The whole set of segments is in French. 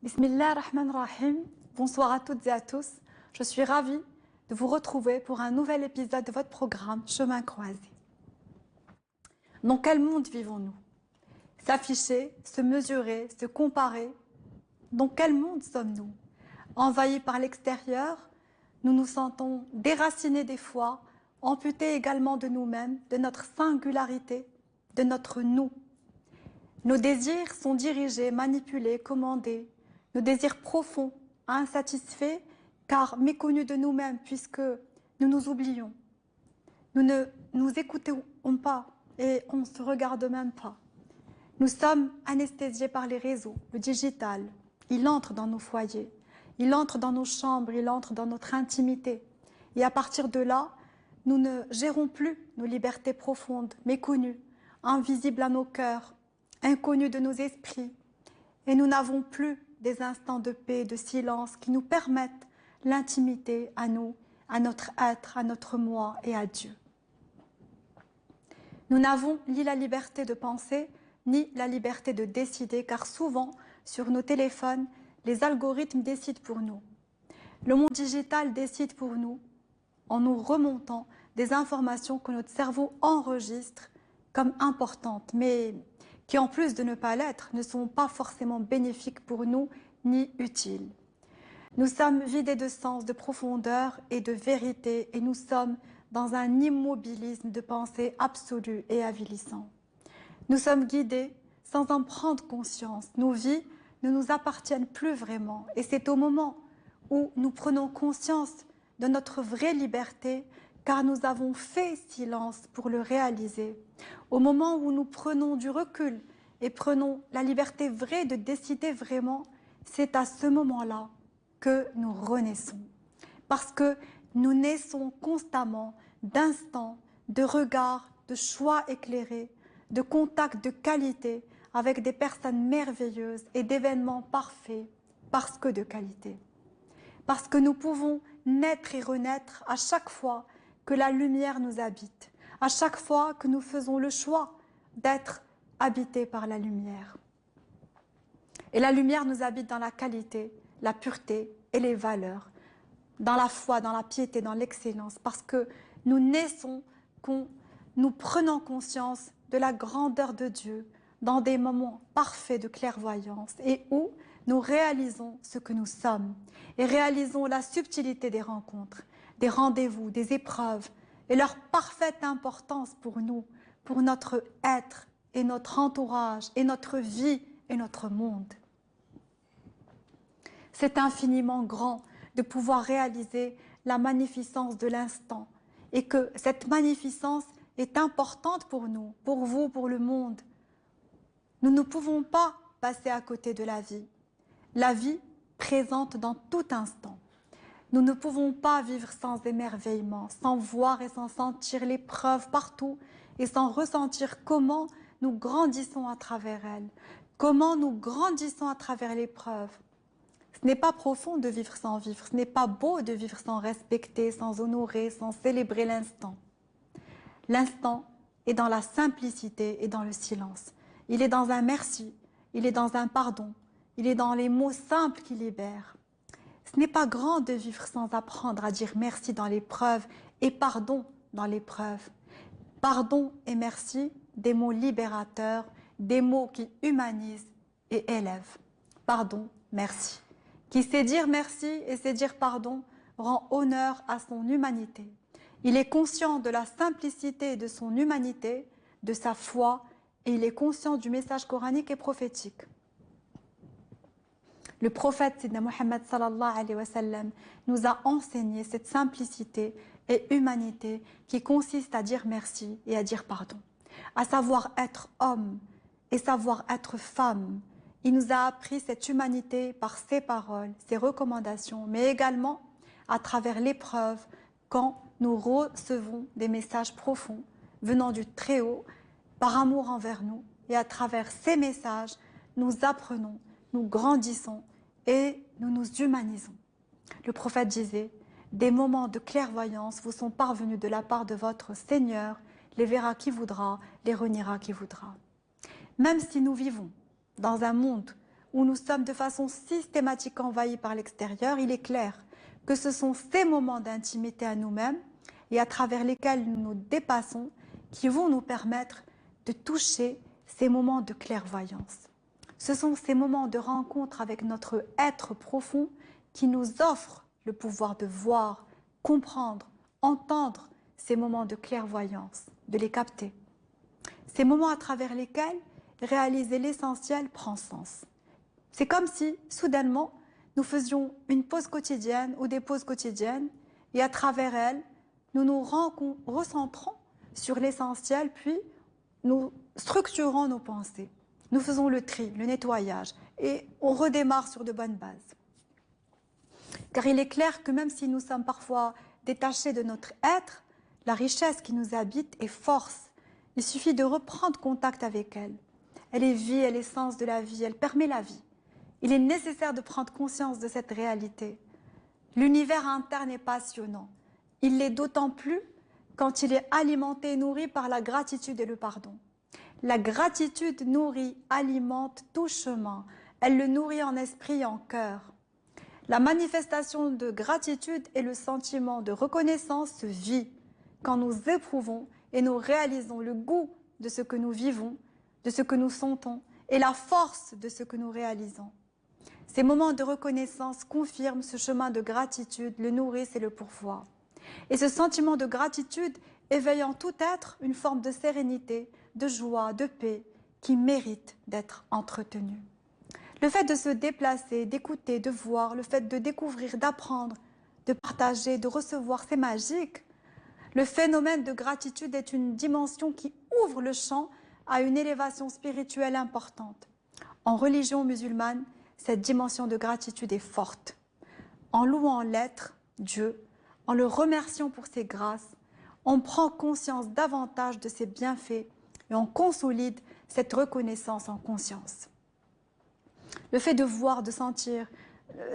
Bismillah ar-Rahman ar-Rahim. Bonsoir à toutes et à tous. Je suis ravie de vous retrouver pour un nouvel épisode de votre programme Chemin croisé. Dans quel monde vivons-nous? S'afficher, se mesurer, se comparer. Dans quel monde sommes-nous? Envahis par l'extérieur, nous nous sentons déracinés des fois, amputés également de nous-mêmes, de notre singularité, de notre nous. Nos désirs sont dirigés, manipulés, commandés. Nos désirs profonds, insatisfaits, car méconnus de nous-mêmes, puisque nous nous oublions. Nous ne nous écoutons pas et on ne se regarde même pas. Nous sommes anesthésiés par les réseaux, le digital. Il entre dans nos foyers, il entre dans nos chambres, il entre dans notre intimité. Et à partir de là, nous ne gérons plus nos libertés profondes, méconnues, invisibles à nos cœurs, inconnues de nos esprits. Et nous n'avons plus des instants de paix, de silence qui nous permettent l'intimité à nous, à notre être, à notre moi et à Dieu. Nous n'avons ni la liberté de penser, ni la liberté de décider, car souvent, sur nos téléphones, les algorithmes décident pour nous. Le monde digital décide pour nous, en nous remontant des informations que notre cerveau enregistre comme importantes, mais qui, en plus de ne pas l'être, ne sont pas forcément bénéfiques pour nous, ni utiles. Nous sommes vidés de sens, de profondeur et de vérité, et nous sommes dans un immobilisme de pensée absolu et avilissant. Nous sommes guidés sans en prendre conscience. Nos vies ne nous appartiennent plus vraiment, et c'est au moment où nous prenons conscience de notre vraie liberté, car nous avons fait silence pour le réaliser. Au moment où nous prenons du recul et prenons la liberté vraie de décider vraiment, c'est à ce moment-là que nous renaissons. Parce que nous naissons constamment d'instants, de regards, de choix éclairés, de contacts de qualité avec des personnes merveilleuses et d'événements parfaits, parce que de qualité. Parce que nous pouvons naître et renaître à chaque fois que la lumière nous habite, à chaque fois que nous faisons le choix d'être habités par la lumière. Et la lumière nous habite dans la qualité, la pureté et les valeurs, dans la foi, dans la piété, dans l'excellence, parce que nous naissons, nous prenons conscience de la grandeur de Dieu dans des moments parfaits de clairvoyance et où nous réalisons ce que nous sommes et réalisons la subtilité des rencontres, des rendez-vous, des épreuves et leur parfaite importance pour nous, pour notre être et notre entourage et notre vie et notre monde. C'est infiniment grand de pouvoir réaliser la magnificence de l'instant et que cette magnificence est importante pour nous, pour vous, pour le monde. Nous ne pouvons pas passer à côté de la vie. La vie présente dans tout instant. Nous ne pouvons pas vivre sans émerveillement, sans voir et sans sentir l'épreuve partout et sans ressentir comment nous grandissons à travers elle, comment nous grandissons à travers l'épreuve. Ce n'est pas profond de vivre sans vivre, ce n'est pas beau de vivre sans respecter, sans honorer, sans célébrer l'instant. L'instant est dans la simplicité et dans le silence. Il est dans un merci, il est dans un pardon, il est dans les mots simples qui libèrent. Ce n'est pas grand de vivre sans apprendre à dire merci dans l'épreuve et pardon dans l'épreuve. Pardon et merci, des mots libérateurs, des mots qui humanisent et élèvent. Pardon, merci. Qui sait dire merci et sait dire pardon rend honneur à son humanité. Il est conscient de la simplicité de son humanité, de sa foi, et il est conscient du message coranique et prophétique. Le prophète Sidna Muhammad sallallahu alayhi wa sallam nous a enseigné cette simplicité et humanité qui consiste à dire merci et à dire pardon, à savoir être homme et savoir être femme. Il nous a appris cette humanité par ses paroles, ses recommandations, mais également à travers l'épreuve quand nous recevons des messages profonds venant du Très-Haut par amour envers nous. Et à travers ces messages, nous apprenons, nous grandissons et nous nous humanisons. Le prophète disait, des moments de clairvoyance vous sont parvenus de la part de votre Seigneur, les verra qui voudra, les reniera qui voudra. Même si nous vivons dans un monde où nous sommes de façon systématique envahis par l'extérieur, il est clair que ce sont ces moments d'intimité à nous-mêmes et à travers lesquels nous nous dépassons qui vont nous permettre de toucher ces moments de clairvoyance. Ce sont ces moments de rencontre avec notre être profond qui nous offrent le pouvoir de voir, comprendre, entendre ces moments de clairvoyance, de les capter. Ces moments à travers lesquels réaliser l'essentiel prend sens. C'est comme si, soudainement, nous faisions une pause quotidienne ou des pauses quotidiennes et à travers elles, nous nous recentrons sur l'essentiel, puis nous structurons nos pensées. Nous faisons le tri, le nettoyage et on redémarre sur de bonnes bases. Car il est clair que même si nous sommes parfois détachés de notre être, la richesse qui nous habite est force. Il suffit de reprendre contact avec elle. Elle est vie, elle est sens de la vie, elle permet la vie. Il est nécessaire de prendre conscience de cette réalité. L'univers interne est passionnant. Il l'est d'autant plus quand il est alimenté et nourri par la gratitude et le pardon. La gratitude nourrit, alimente tout chemin. Elle le nourrit en esprit et en cœur. La manifestation de gratitude et le sentiment de reconnaissance se vit quand nous éprouvons et nous réalisons le goût de ce que nous vivons, de ce que nous sentons et la force de ce que nous réalisons. Ces moments de reconnaissance confirment ce chemin de gratitude, le nourrissent et le pourvoient. Et ce sentiment de gratitude éveille en tout être une forme de sérénité, de joie, de paix qui mérite d'être entretenue. Le fait de se déplacer, d'écouter, de voir, le fait de découvrir, d'apprendre, de partager, de recevoir, c'est magique. Le phénomène de gratitude est une dimension qui ouvre le champ à une élévation spirituelle importante. En religion musulmane, cette dimension de gratitude est forte. En louant l'être, Dieu, en le remerciant pour ses grâces, on prend conscience davantage de ses bienfaits et on consolide cette reconnaissance en conscience. Le fait de voir, de sentir,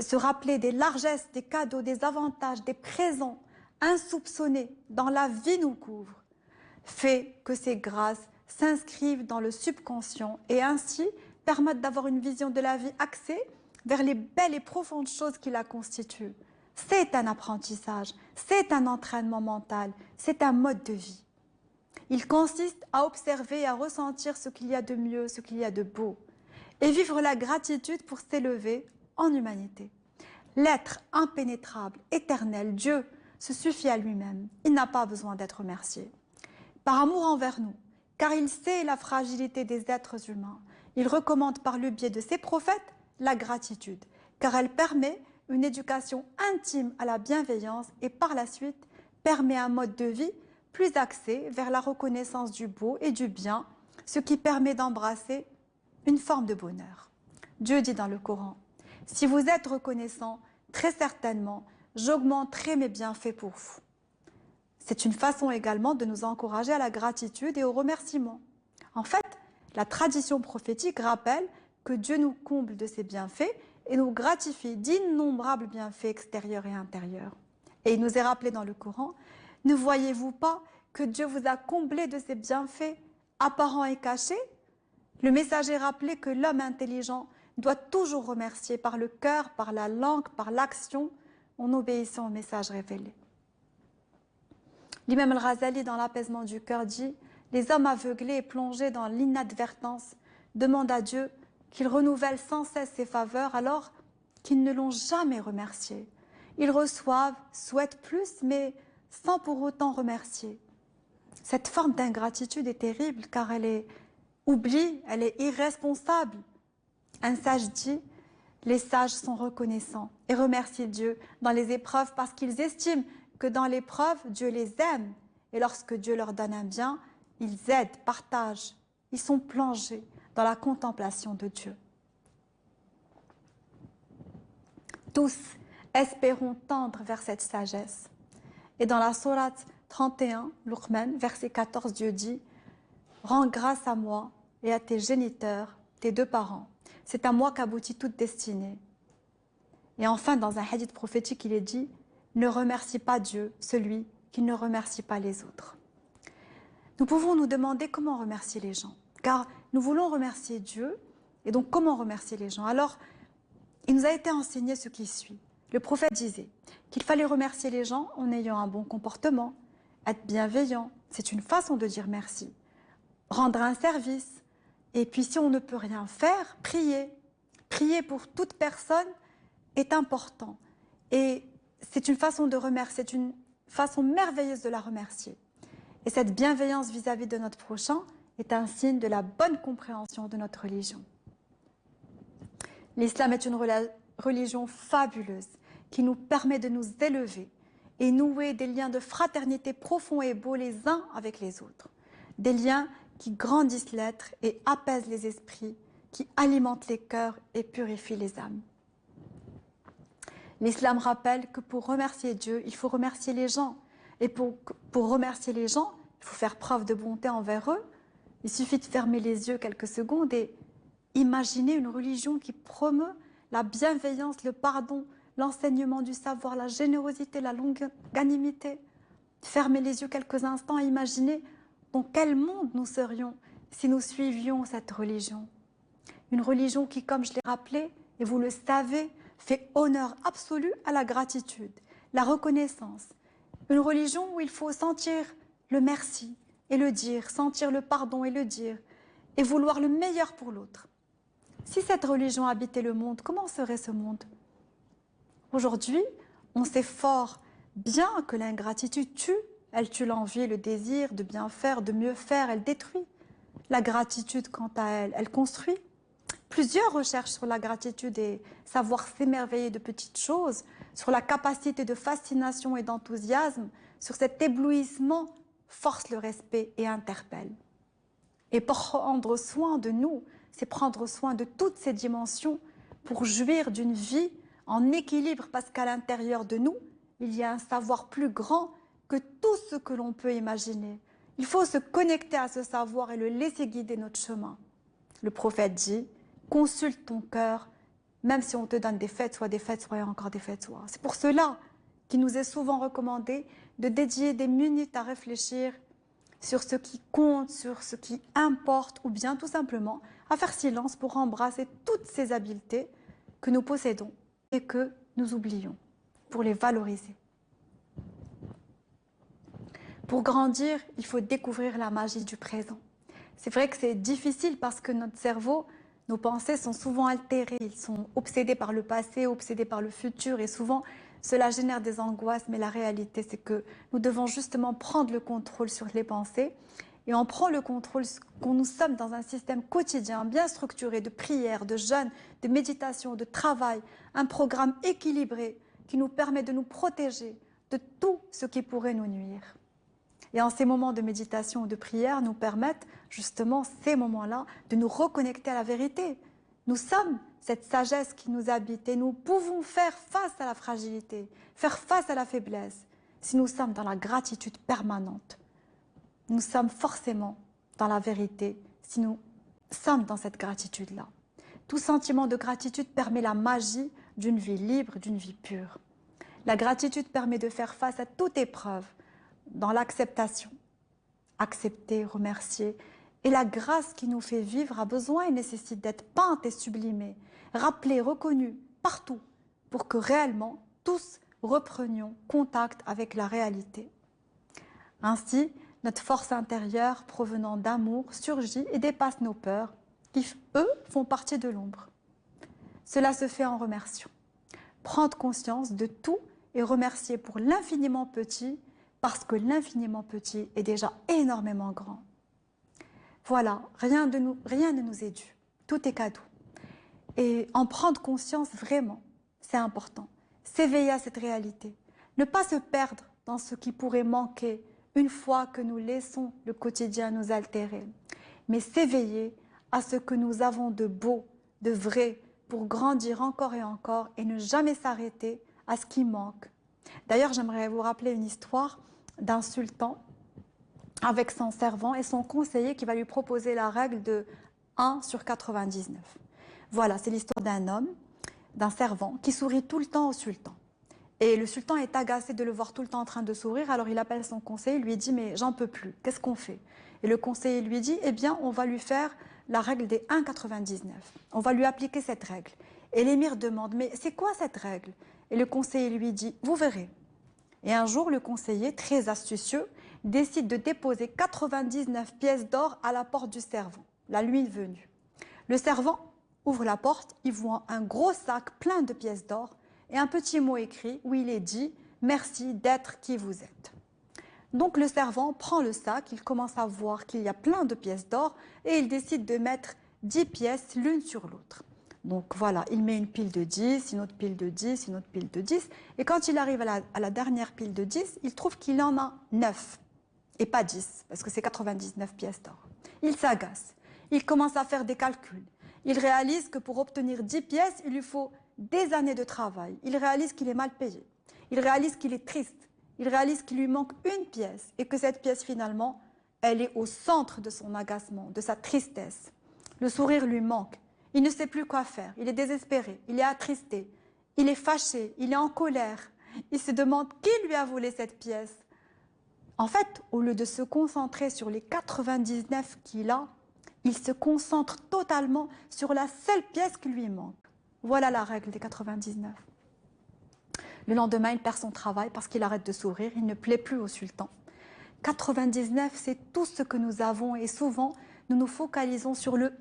se rappeler des largesses, des cadeaux, des avantages, des présents insoupçonnés dans la vie nous couvre, fait que ces grâces s'inscrivent dans le subconscient et ainsi permettent d'avoir une vision de la vie axée vers les belles et profondes choses qui la constituent. C'est un apprentissage, c'est un entraînement mental, c'est un mode de vie. Il consiste à observer et à ressentir ce qu'il y a de mieux, ce qu'il y a de beau, et vivre la gratitude pour s'élever en humanité. L'être impénétrable, éternel, Dieu, se suffit à lui-même. Il n'a pas besoin d'être remercié. Par amour envers nous, car il sait la fragilité des êtres humains, il recommande par le biais de ses prophètes la gratitude, car elle permet une éducation intime à la bienveillance et par la suite permet un mode de vie plus axé vers la reconnaissance du beau et du bien, ce qui permet d'embrasser une forme de bonheur. Dieu dit dans le Coran, « Si vous êtes reconnaissant, très certainement, j'augmenterai mes bienfaits pour vous. » C'est une façon également de nous encourager à la gratitude et au remerciement. En fait, la tradition prophétique rappelle que Dieu nous comble de ses bienfaits et nous gratifie d'innombrables bienfaits extérieurs et intérieurs. Et il nous est rappelé dans le Coran, « Ne voyez-vous pas que Dieu vous a comblé de ses bienfaits apparents et cachés ?» Le message est rappelé que l'homme intelligent doit toujours remercier par le cœur, par la langue, par l'action, en obéissant au message révélé. L'imam al-Ghazali, dans l'apaisement du cœur, dit « Les hommes aveuglés et plongés dans l'inadvertance demandent à Dieu qu'il renouvelle sans cesse ses faveurs alors qu'ils ne l'ont jamais remercié. Ils reçoivent, souhaitent plus, mais sans pour autant remercier. » Cette forme d'ingratitude est terrible car elle est oubli, elle est irresponsable. Un sage dit, les sages sont reconnaissants et remercient Dieu dans les épreuves parce qu'ils estiment que dans l'épreuve, Dieu les aime. Et lorsque Dieu leur donne un bien, ils aident, partagent, ils sont plongés dans la contemplation de Dieu. Tous espérons tendre vers cette sagesse. Et dans la sourate 31, Luqman, verset 14, Dieu dit « Rends grâce à moi et à tes géniteurs, tes deux parents. C'est à moi qu'aboutit toute destinée. » Et enfin, dans un hadith prophétique, il est dit « Ne remercie pas Dieu, celui qui ne remercie pas les autres. » Nous pouvons nous demander comment remercier les gens. Car nous voulons remercier Dieu Et donc, comment remercier les gens? Alors, il nous a été enseigné ce qui suit. Le prophète disait qu'il fallait remercier les gens en ayant un bon comportement, être bienveillant. C'est une façon de dire merci. Rendre un service. Et puis, si on ne peut rien faire, prier. Prier pour toute personne est important. Et c'est une façon de remercier, c'est une façon merveilleuse de la remercier. Et cette bienveillance vis-à-vis de notre prochain est un signe de la bonne compréhension de notre religion. L'islam est une religion fabuleuse qui nous permet de nous élever et nouer des liens de fraternité profonds et beaux les uns avec les autres. Des liens qui grandissent l'être et apaisent les esprits, qui alimentent les cœurs et purifient les âmes. L'islam rappelle que pour remercier Dieu, il faut remercier les gens. Et pour remercier les gens, il faut faire preuve de bonté envers eux. Il suffit de fermer les yeux quelques secondes et imaginer une religion qui promeut la bienveillance, le pardon, l'enseignement du savoir, la générosité, la longanimité. Fermer les yeux quelques instants et imaginer dans quel monde nous serions si nous suivions cette religion. Une religion qui, comme je l'ai rappelé, et vous le savez, fait honneur absolu à la gratitude, la reconnaissance. Une religion où il faut sentir le merci et le dire, sentir le pardon et le dire, et vouloir le meilleur pour l'autre. Si cette religion habitait le monde, comment serait ce monde? Aujourd'hui, on sait fort bien que l'ingratitude tue. Elle tue l'envie, le désir de bien faire, de mieux faire, elle détruit. La gratitude, quant à elle, elle construit. Plusieurs recherches sur la gratitude et savoir s'émerveiller de petites choses, sur la capacité de fascination et d'enthousiasme, sur cet éblouissement, force le respect et interpelle. Et prendre soin de nous, c'est prendre soin de toutes ces dimensions pour jouir d'une vie en équilibre, parce qu'à l'intérieur de nous, il y a un savoir plus grand que tout ce que l'on peut imaginer. Il faut se connecter à ce savoir et le laisser guider notre chemin. Le prophète dit: consulte ton cœur, même si on te donne des fêtes, soit encore des fêtes, soit. C'est pour cela qu'il nous est souvent recommandé de dédier des minutes à réfléchir sur ce qui compte, sur ce qui importe, ou bien tout simplement à faire silence pour embrasser toutes ces habiletés que nous possédons et que nous oublions, pour les valoriser. Pour grandir, il faut découvrir la magie du présent. C'est vrai que c'est difficile parce que notre cerveau, nos pensées sont souvent altérées, ils sont obsédés par le passé, obsédés par le futur et souvent cela génère des angoisses, mais la réalité c'est que nous devons justement prendre le contrôle sur les pensées et on prend le contrôle quand nous sommes dans un système quotidien bien structuré de prière, de jeûne, de méditation, de travail, un programme équilibré qui nous permet de nous protéger de tout ce qui pourrait nous nuire. Et en ces moments de méditation ou de prière nous permettent justement ces moments-là de nous reconnecter à la vérité. Nous sommes cette sagesse qui nous habite et nous pouvons faire face à la fragilité, faire face à la faiblesse si nous sommes dans la gratitude permanente. Nous sommes forcément dans la vérité si nous sommes dans cette gratitude-là. Tout sentiment de gratitude permet la magie d'une vie libre, d'une vie pure. La gratitude permet de faire face à toute épreuve, dans l'acceptation, accepter, remercier. Et la grâce qui nous fait vivre a besoin et nécessite d'être peinte et sublimée, rappelée, reconnue partout, pour que réellement tous reprenions contact avec la réalité. Ainsi, notre force intérieure provenant d'amour surgit et dépasse nos peurs, qui, eux, font partie de l'ombre. Cela se fait en remerciant. Prendre conscience de tout et remercier pour l'infiniment petit, parce que l'infiniment petit est déjà énormément grand. Voilà, rien ne nous est dû, tout est cadeau. Et en prendre conscience vraiment, c'est important. S'éveiller à cette réalité, ne pas se perdre dans ce qui pourrait manquer une fois que nous laissons le quotidien nous altérer, mais s'éveiller à ce que nous avons de beau, de vrai, pour grandir encore et ne jamais s'arrêter à ce qui manque. D'ailleurs, j'aimerais vous rappeler une histoire d'un sultan avec son servant et son conseiller qui va lui proposer la règle de 1 sur 99. Voilà, c'est l'histoire d'un homme, d'un servant, qui sourit tout le temps au sultan. Et le sultan est agacé de le voir tout le temps en train de sourire, alors il appelle son conseiller, lui dit « mais j'en peux plus, qu'est-ce qu'on fait ?» Et le conseiller lui dit « eh bien, on va lui faire la règle des 1,99. On va lui appliquer cette règle. Et l'émir demande, mais c'est quoi cette règle? Et le conseiller lui dit, vous verrez. Et un jour, le conseiller, très astucieux, décide de déposer 99 pièces d'or à la porte du servant, la nuit venue. Le servant ouvre la porte, il voit un gros sac plein de pièces d'or et un petit mot écrit où il est dit « Merci d'être qui vous êtes ». Donc le servant prend le sac, il commence à voir qu'il y a plein de pièces d'or et il décide de mettre 10 pièces l'une sur l'autre. Donc voilà, il met une pile de 10, une autre pile de 10, une autre pile de 10. Et quand il arrive à la dernière pile de 10, il trouve qu'il en a 9 et pas 10, parce que c'est 99 pièces d'or. Il s'agace, il commence à faire des calculs. Il réalise que pour obtenir 10 pièces, il lui faut des années de travail. Il réalise qu'il est mal payé. Il réalise qu'il est triste. Il réalise qu'il lui manque une pièce et que cette pièce, finalement, elle est au centre de son agacement, de sa tristesse. Le sourire lui manque. Il ne sait plus quoi faire. Il est désespéré. Il est attristé. Il est fâché. Il est en colère. Il se demande qui lui a volé cette pièce. En fait, au lieu de se concentrer sur les 99 qu'il a, il se concentre totalement sur la seule pièce qui lui manque. Voilà la règle des 99. Le lendemain, il perd son travail parce qu'il arrête de sourire, il ne plaît plus au sultan. 99, c'est tout ce que nous avons et souvent, nous nous focalisons sur le 1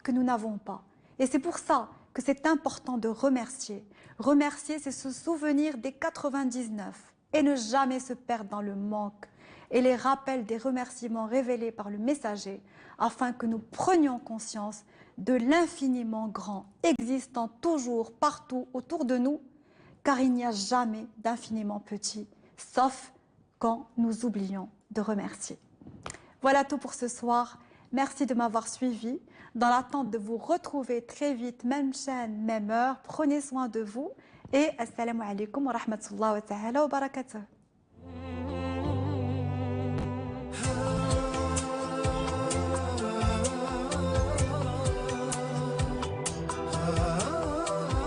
que nous n'avons pas. Et c'est pour ça que c'est important de remercier. Remercier, c'est se souvenir des 99 et ne jamais se perdre dans le manque et les rappels des remerciements révélés par le messager afin que nous prenions conscience de l'infiniment grand existant toujours partout autour de nous, car il n'y a jamais d'infiniment petit, sauf quand nous oublions de remercier. Voilà tout pour ce soir. Merci de m'avoir suivi. Dans l'attente de vous retrouver très vite, même chaîne, même heure, prenez soin de vous et assalamu alaikum wa rahmatullahi wa ta'ala wa barakatuh.